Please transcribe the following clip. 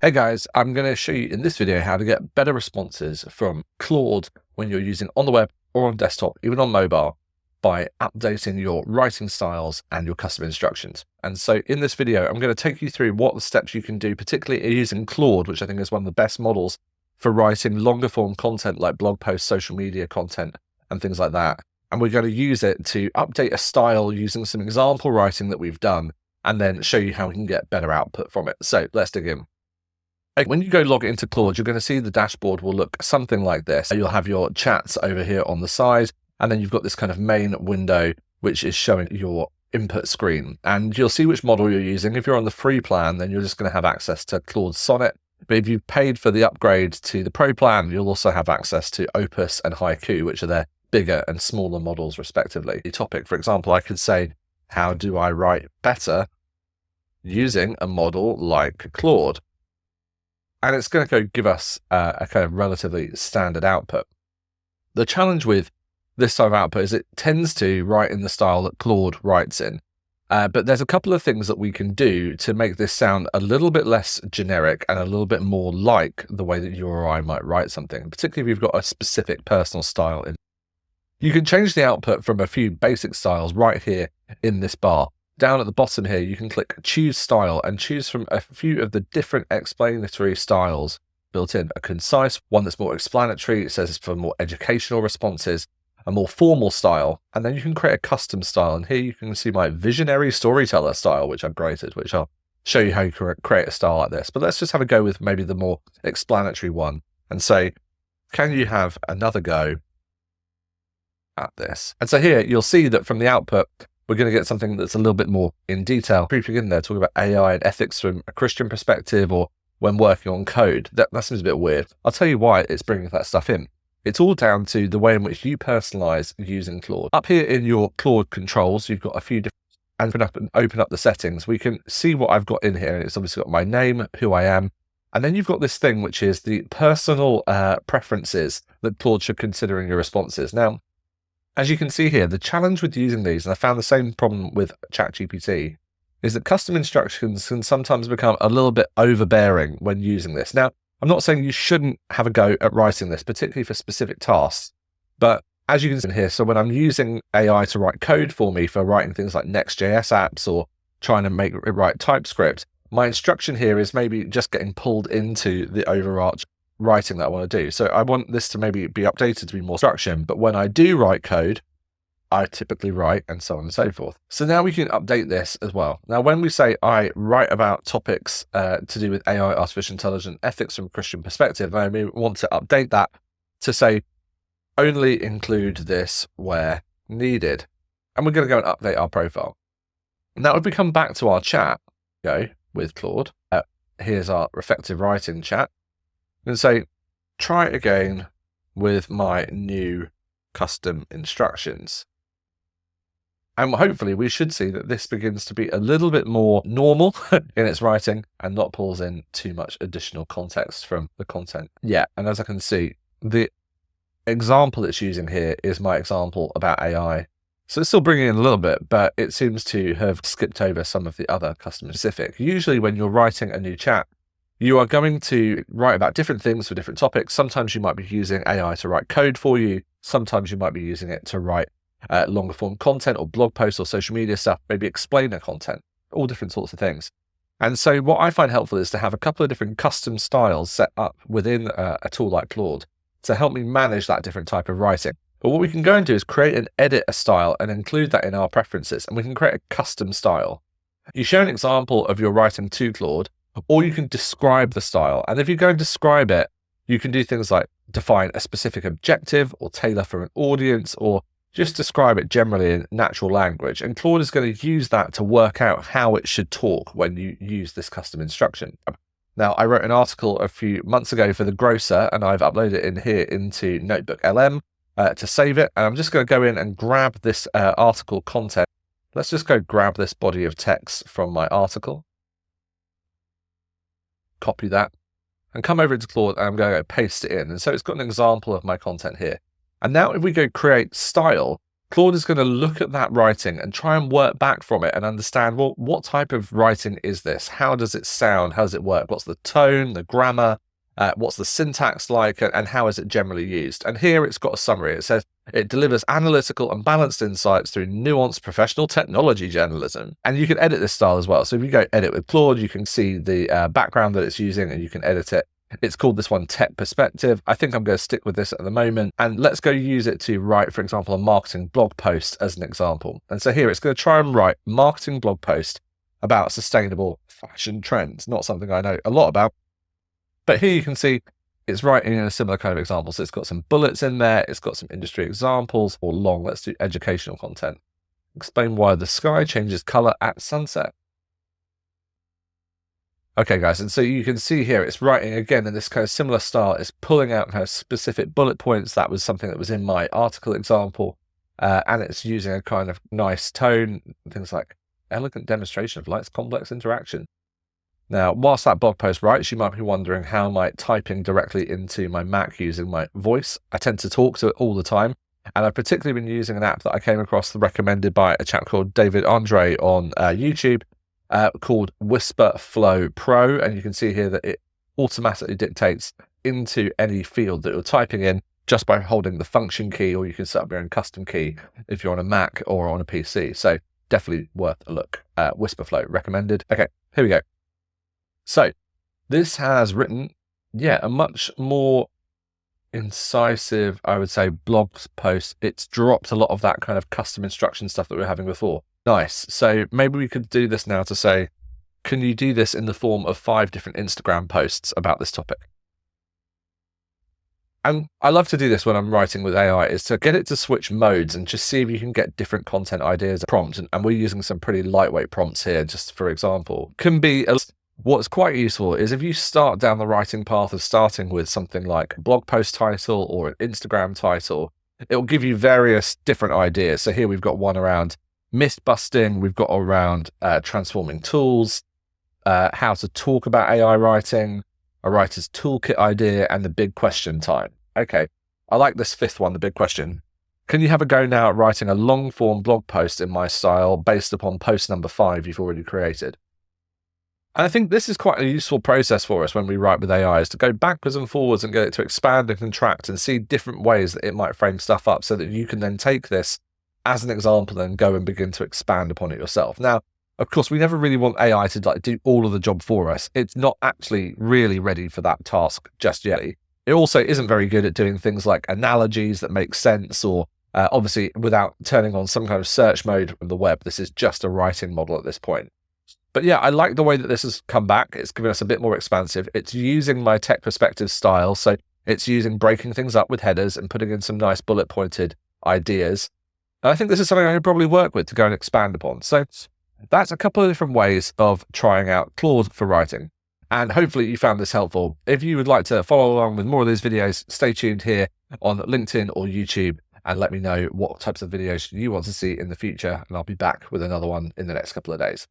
Hey guys, I'm going to show you in this video how to get better responses from Claude when you're using on the web or on desktop, even on mobile, by updating your writing styles and your custom instructions. And so in this video, I'm going to take you through what the steps you can do, particularly using Claude, which I think is one of the best models for writing longer form content like blog posts, social media content, and things like that. And we're going to use it to update a style using some example writing that we've done, and then show you how we can get better output from it. So let's dig in. When you go log into Claude, you're going to see the dashboard will look something like this. You'll have your chats over here on the side, and then you've got this kind of main window, which is showing your input screen. And you'll see which model you're using. If you're on the free plan, then you're just going to have access to Claude Sonnet. But if you've paid for the upgrade to the pro plan, you'll also have access to Opus and Haiku, which are their bigger and smaller models respectively. The topic, for example, I could say, how do I write better using a model like Claude? And it's going to give us a kind of relatively standard output. The challenge with this type of output is it tends to write in the style that Claude writes in. But there's a couple of things that we can do to make this sound a little bit less generic and a little bit more like the way that you or I might write something, particularly if you've got a specific personal style. You can change the output from a few basic styles right here in this bar. Down at the bottom here, you can click Choose Style and choose from a few of the different explanatory styles built in. A concise one that's more explanatory, it says it's for more educational responses, a more formal style, and then you can create a custom style. And here you can see my visionary storyteller style, which I've created, which I'll show you how you create a style like this. But let's just have a go with maybe the more explanatory one and say, can you have another go at this? And so here you'll see that from the output, we're going to get something that's a little bit more in detail. Creeping in there, talking about AI and ethics from a Christian perspective, or when working on code. That seems a bit weird. I'll tell you why it's bringing that stuff in. It's all down to the way in which you personalize using Claude. Up here in your Claude controls, you've got a few different, open up the settings. We can see what I've got in here. It's obviously got my name, who I am, and then you've got this thing, which is the personal preferences that Claude should consider in your responses. Now, as you can see here, the challenge with using these, and I found the same problem with ChatGPT, is that custom instructions can sometimes become a little bit overbearing when using this. Now, I'm not saying you shouldn't have a go at writing this, particularly for specific tasks, but as you can see here, so when I'm using AI to write code for me for writing things like Next.js apps or trying to make it write TypeScript, my instruction here is maybe just getting pulled into the overarching writing that I want to do. So I want this to maybe be updated to be more instruction, but when I do write code, I typically write and so on and so forth. So now we can update this as well. Now, when we say I write about topics to do with AI, artificial intelligence, ethics from a Christian perspective, I may want to update that to say, only include this where needed. And we're going to go and update our profile. Now, if we come back to our chat, with Claude, here's our effective writing chat. And say, try again with my new custom instructions. And hopefully we should see that this begins to be a little bit more normal in its writing and not pulls in too much additional context from the content. Yeah, and as I can see, the example it's using here is my example about AI. So it's still bringing in a little bit, but it seems to have skipped over some of the other custom specific. Usually when you're writing a new chat, you are going to write about different things for different topics. Sometimes you might be using AI to write code for you. Sometimes you might be using it to write longer form content or blog posts or social media stuff, maybe explainer content, all different sorts of things. And so what I find helpful is to have a couple of different custom styles set up within a tool like Claude to help me manage that different type of writing. But what we can go and do is create and edit a style and include that in our preferences, and we can create a custom style. You show an example of your writing to Claude, or you can describe the style. And if you go and describe it, you can do things like define a specific objective or tailor for an audience, or just describe it generally in natural language. And Claude is going to use that to work out how it should talk when you use this custom instruction. Now, I wrote an article a few months ago for The Grocer, and I've uploaded it in here into Notebook LM to save it. And I'm just going to go in and grab this article content. Let's just go grab this body of text from my article. Copy that and come over into Claude, and I'm going to paste it in. And so it's got an example of my content here. And now if we go create style, Claude is going to look at that writing and try and work back from it and understand, well, what type of writing is this? How does it sound? How does it work? What's the tone, the grammar? What's the syntax like, and how is it generally used? And here it's got a summary. It says it delivers analytical and balanced insights through nuanced professional technology journalism. And you can edit this style as well. So if you go edit with Claude, you can see the background that it's using and you can edit it. It's called this one Tech Perspective. I think I'm going to stick with this at the moment. And let's go use it to write, for example, a marketing blog post as an example. And so here it's going to try and write marketing blog post about sustainable fashion trends. Not something I know a lot about. But here you can see it's writing in a similar kind of example. So it's got some bullets in there. It's got some industry examples, or long. Let's do educational content. Explain why the sky changes color at sunset. Okay, guys, and so you can see here it's writing again in this kind of similar style. It's pulling out kind of specific bullet points. That was something that was in my article example, and it's using a kind of nice tone, things like elegant demonstration of light's complex interaction. Now, whilst that blog post writes, you might be wondering, how am I typing directly into my Mac using my voice? I tend to talk to it all the time, and I've particularly been using an app that I came across recommended by a chap called David Andre on YouTube, called WhisperFlow Pro, and you can see here that it automatically dictates into any field that you're typing in just by holding the function key, or you can set up your own custom key if you're on a Mac or on a PC. So definitely worth a look. WhisperFlow recommended. Okay, here we go. So this has written, a much more incisive, I would say, blog post. It's dropped a lot of that kind of custom instruction stuff that we were having before. Nice. So maybe we could do this now to say, can you do this in the form of 5 different Instagram posts about this topic? And I love to do this when I'm writing with AI, is to get it to switch modes and just see if you can get different content ideas prompt. And we're using some pretty lightweight prompts here, just for example. What's quite useful is if you start down the writing path of starting with something like a blog post title or an Instagram title, it will give you various different ideas. So here we've got one around myth busting, we've got around transforming tools, how to talk about AI writing, a writer's toolkit idea, and the big question time. Okay, I like this 5th one, the big question. Can you have a go now at writing a long form blog post in my style based upon post number 5 you've already created? And I think this is quite a useful process for us when we write with AI, is to go backwards and forwards and get it to expand and contract and see different ways that it might frame stuff up, so that you can then take this as an example and go and begin to expand upon it yourself. Now, of course, we never really want AI to do all of the job for us. It's not actually really ready for that task just yet. It also isn't very good at doing things like analogies that make sense, or obviously without turning on some kind of search mode from the web. This is just a writing model at this point. But yeah, I like the way that this has come back. It's given us a bit more expansive. It's using my Tech Perspective style. So it's using breaking things up with headers and putting in some nice bullet pointed ideas. And I think this is something I could probably work with to go and expand upon. So that's a couple of different ways of trying out Claude for writing. And hopefully you found this helpful. If you would like to follow along with more of these videos, stay tuned here on LinkedIn or YouTube and let me know what types of videos you want to see in the future. And I'll be back with another one in the next couple of days.